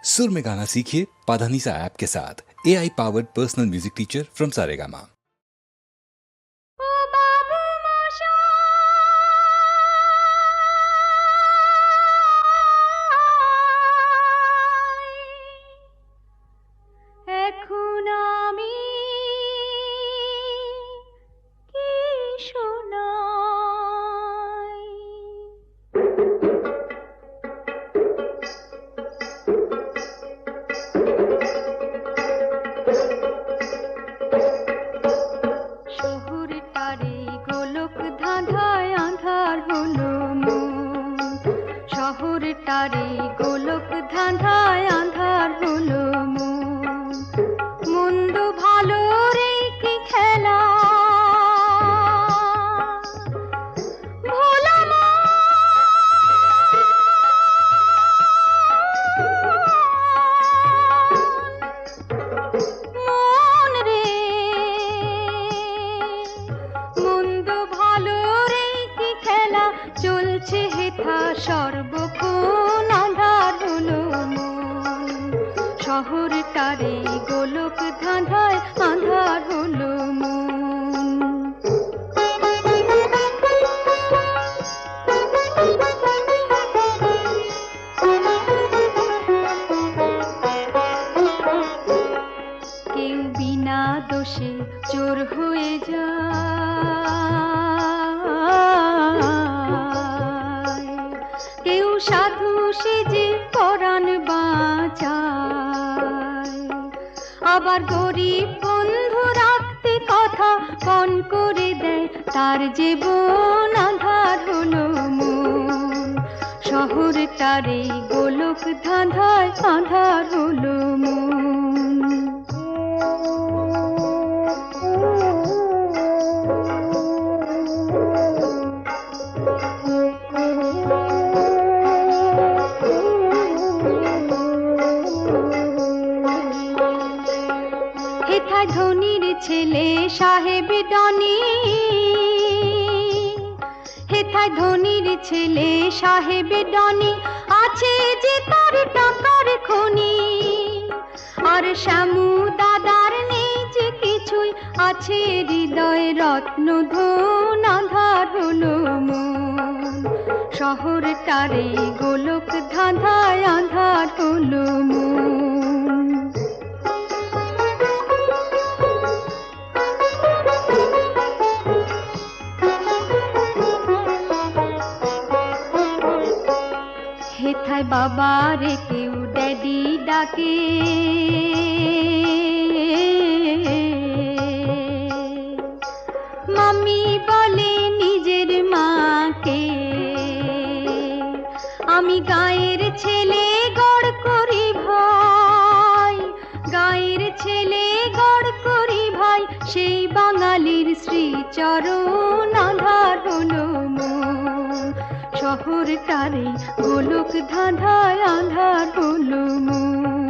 सुर में गाना सीखिए पाधानीसा ऐप के साथ। AI powered personal music teacher from Saregama. শহরটারে গোলক ধাঁধায় আঁধার হলো মন, মন্দ ভালো রে কি খেলা ভোলা মন রে, মন্দ ভালো রে কি খেলা চলছে হেথা সর্বক্ষণ আঁধার হলো মন, শহরটারে গোলক ধাঁধায় আঁধার হলো মন। কেউ বিনা দোষে চোর হয়ে যায়, কেউ সাধু সেজে পরাণ বাঁচায়, আবার গরিব বন্ধু রাখতে কথা পণ করে দেয়, তার জীবন আঁধার হলো মন, শহরটারে গোলক ধাঁধায় আঁধার হলো মন। হেথায় ধনির ছেলে সাহেব ডনি, হেথায় ধনির ছেলে সাহেব ডনি, আছে যে তার টাকার খনি, আর শ্যামু দাদার নেই যে কিছুই, আছে হৃদয় রত্ন ধন আঁধার হলো মন, শহরটারে গোলক ধাঁধায় আঁধার হলো মন। হেথায় বাবারে কেউ ড্যাডি ডাকে, মাম্মি বলে নিজের মাকে, আমি গায়ের ছেলে গড় করি ভাই, গায়ের ছেলে গড় করি ভাই, সেই বাঙালির শ্রীচরণ আঁধার হলো মন, শহরটারে গোলক ধাঁধায় আঁধার হলো মন।